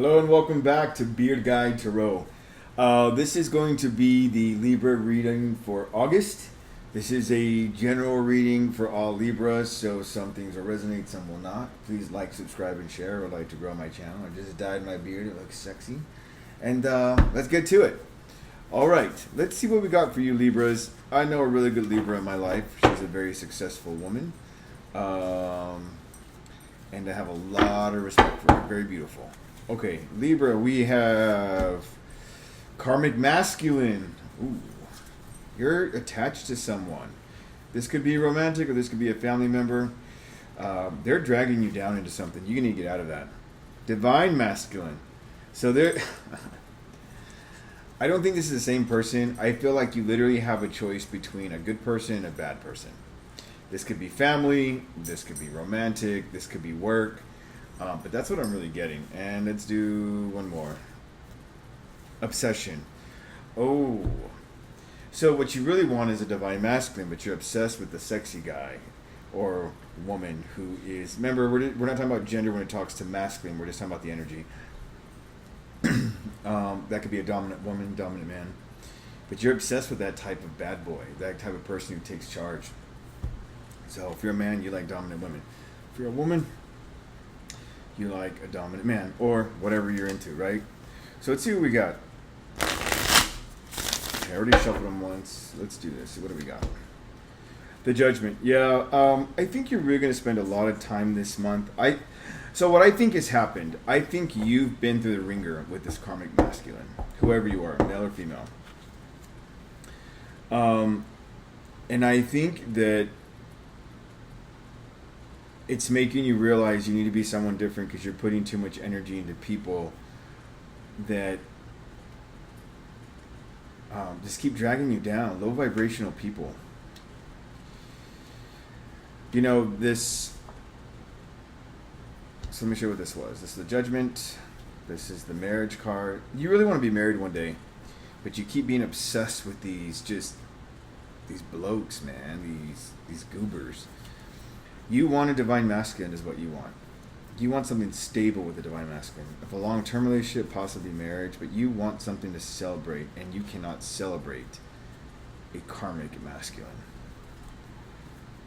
Hello and welcome back to Beard Guide Tarot. This is going to be the Libra reading for August. This is a general reading for all Libras, so some things will resonate, some will not. Please like, subscribe, and share. I would like to grow my channel. I just dyed my beard. It looks sexy. And let's get to it. All right, let's see what we got for you, Libras. I know a really good Libra in my life. She's a very successful woman. And I have a lot of respect for her. Very beautiful. Okay, Libra, we have karmic masculine. Ooh, you're attached to someone. This could be romantic or this could be a family member. They're dragging you down into something. You need to get out of that. Divine masculine. So they're... I don't think this is the same person. I feel like you literally have a choice between a good person and a bad person. This could be family, this could be romantic, this could be work, but that's what I'm really getting. And let's do one more. Obsession. Oh. So what you really want is a divine masculine, but you're obsessed with the sexy guy or woman who is... Remember, we're not talking about gender when it talks to masculine, we're just talking about the energy. That could be a dominant woman, dominant man. But you're obsessed with that type of bad boy, that type of person who takes charge. So if you're a man, you like dominant women. If you're a woman, you like a dominant man, or whatever you're into, right? So let's see what we got. Okay, I already shuffled them once. Let's do this. What do we got? The Judgment. Yeah, I think you're really going to spend a lot of time this month. So what I think has happened, I think you've been through the ringer with this karmic masculine, whoever you are, male or female. And I think that it's making you realize you need to be someone different because you're putting too much energy into people that just keep dragging you down. Low vibrational people. You know, this... So let me show you what this was. This is the Judgment. This is the marriage card. You really want to be married one day, but you keep being obsessed with these blokes, man. These goobers. You want a divine masculine is what you want. You want something stable with a divine masculine. If a long-term relationship, possibly marriage, but you want something to celebrate, and you cannot celebrate a karmic masculine.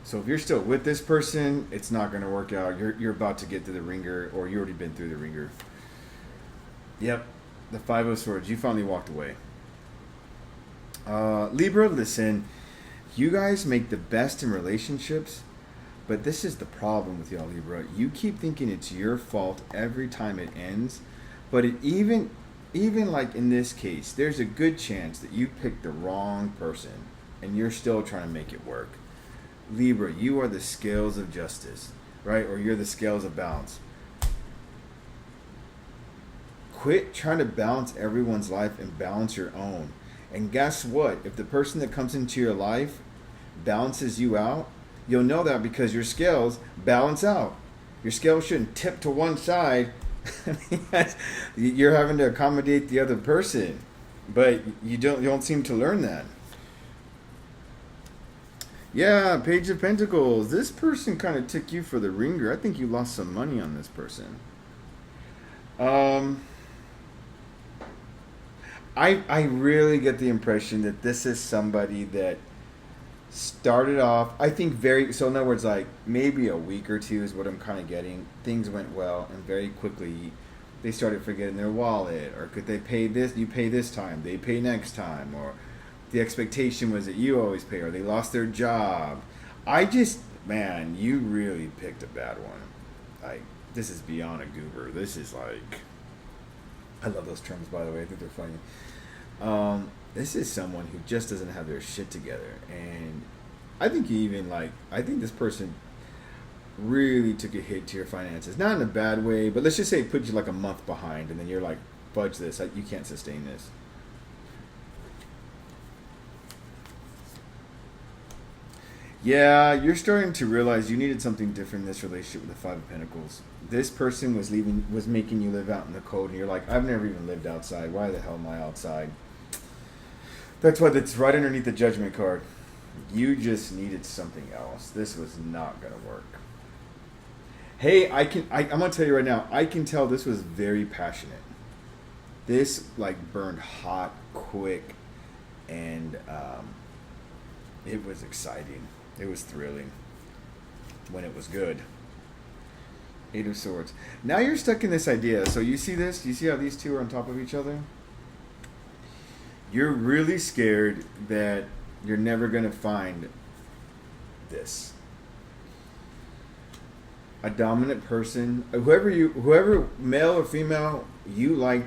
So if you're still with this person, it's not going to work out. You're about to get to the ringer, or you already been through the ringer. Yep, the Five of Swords. You finally walked away. Libra, listen. You guys make the best in relationships. But this is the problem with y'all, Libra. You keep thinking it's your fault every time it ends. But even like in this case, there's a good chance that you picked the wrong person and you're still trying to make it work. Libra, you are the scales of justice, right? Or you're the scales of balance. Quit trying to balance everyone's life and balance your own. And guess what? If the person that comes into your life balances you out, you'll know that because your scales balance out. Your scales shouldn't tip to one side. You're having to accommodate the other person, but you don't seem to learn that. Yeah, Page of Pentacles. This person kind of took you for the ringer. I think you lost some money on this person. I really get the impression that this is somebody that started off, I think so in other words, like maybe a week or two is what I'm kind of getting. Things went well, and very quickly they started forgetting their wallet, or could they pay this, you pay this time, they pay next time, or the expectation was that you always pay, or they lost their job. Man, you really picked a bad one. Like, this is beyond a goober. This is like, I love those terms, by the way. I think they're funny. This is someone who just doesn't have their shit together. And I think I think this person really took a hit to your finances. Not in a bad way, but let's just say it put you like a month behind, and then you're like, fudge this. You can't sustain this. Yeah, you're starting to realize you needed something different in this relationship with the Five of Pentacles. This person was making you live out in the cold, and you're like, I've never even lived outside. Why the hell am I outside? That's why that's right underneath the Judgment card. You just needed something else. This was not going to work. Hey, I'm gonna tell you right now, I can tell this was very passionate. This like burned hot, quick, and it was exciting. It was thrilling when it was good. Eight of Swords. Now you're stuck in this idea. So you see this? You see how these two are on top of each other? You're really scared that you're never going to find this. A dominant person, whoever male or female, you like,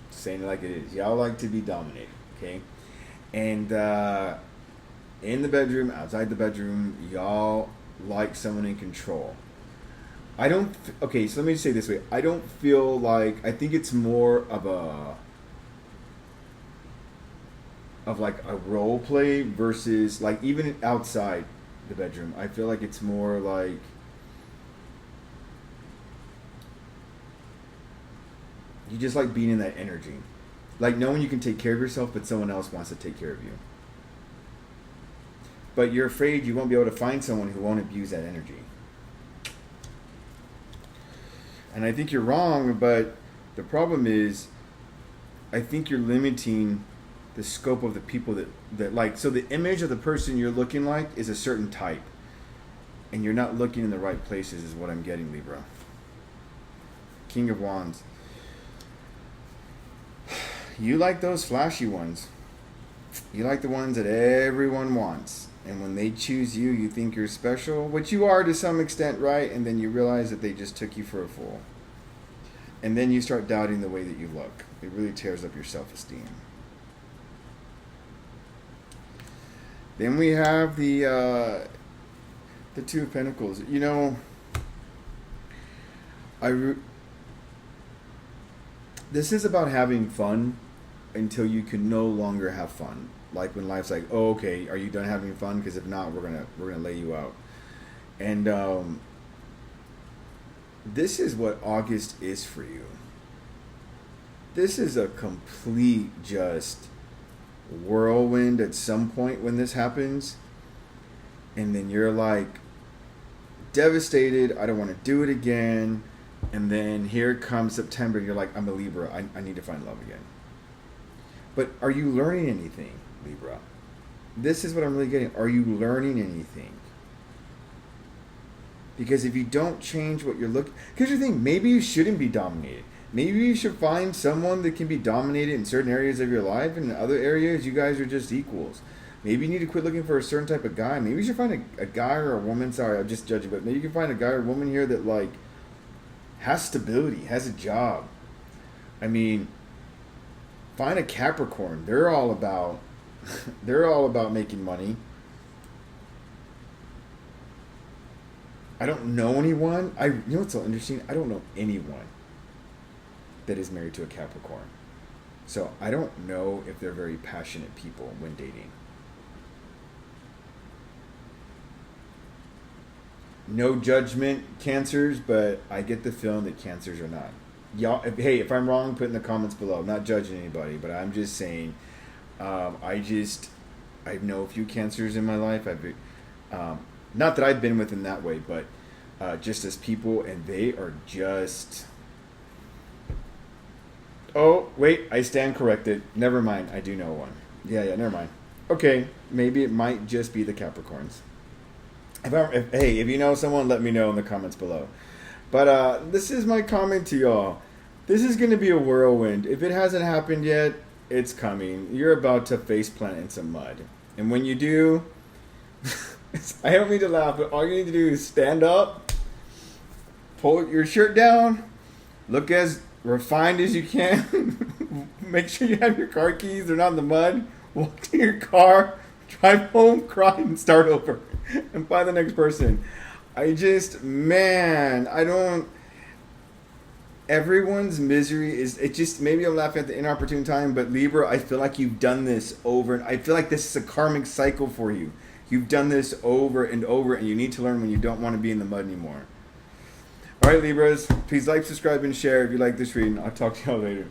saying it like it is. Y'all like to be dominated, okay? And in the bedroom, outside the bedroom, y'all like someone in control. Okay, so let me just say it this way. I don't feel like, I think it's more of like a role play versus like even outside the bedroom. I feel like it's more like you just like being in that energy. Like knowing you can take care of yourself, but someone else wants to take care of you. But you're afraid you won't be able to find someone who won't abuse that energy. And I think you're wrong, but the problem is, I think you're limiting the scope of the people that like, so the image of the person you're looking like is a certain type. And you're not looking in the right places is what I'm getting, Libra. King of Wands. You like those flashy ones. You like the ones that everyone wants. And when they choose you, you think you're special, which you are to some extent, right? And then you realize that they just took you for a fool. And then you start doubting the way that you look. It really tears up your self-esteem. Then we have the Two of Pentacles. You know, this is about having fun until you can no longer have fun. Like when life's like, oh, okay, are you done having fun? Because if not, we're gonna lay you out. And this is what August is for you. This is a complete just whirlwind at some point when this happens. And then you're like devastated. I don't want to do it again. And then here comes September. You're like, I'm a Libra. I need to find love again. But are you learning anything, Libra? This is what I'm really getting. Are you learning anything? Because if you don't change what you're looking... Because you think maybe you shouldn't be dominated. Maybe you should find someone that can be dominated in certain areas of your life. And in other areas, you guys are just equals. Maybe you need to quit looking for a certain type of guy. Maybe you should find a guy or a woman. Sorry, I'm just judging. But maybe you can find a guy or a woman here that, like, has stability, has a job. I mean... Find a Capricorn. They're all about making money. I don't know anyone. You know what's so interesting? I don't know anyone that is married to a Capricorn. So I don't know if they're very passionate people when dating. No judgment, Cancers, but I get the feeling that Cancers are not. Y'all, hey, if I'm wrong, put in the comments below. I'm not judging anybody, but I'm just saying, I know a few Cancers in my life. Not that I've been with in that way, but just as people, and they are just... Oh, wait, I stand corrected. Never mind, I do know one. Yeah, never mind. Okay, maybe it might just be the Capricorns. If you know someone, let me know in the comments below. But this is my comment to y'all. This is going to be a whirlwind. If it hasn't happened yet, it's coming. You're about to faceplant in some mud. And when you do, I don't mean to laugh, but all you need to do is stand up, pull your shirt down, look as refined as you can, make sure you have your car keys, they're not in the mud, walk to your car, drive home, cry, and start over, and find the next person. Everyone's misery is, it just, maybe I'm laughing at the inopportune time, but Libra, I feel like you've done this over, and I feel like this is a karmic cycle for you. You've done this over and over, and you need to learn when you don't want to be in the mud anymore. All right, Libras, please like, subscribe, and share if you like this reading. I'll talk to y'all later.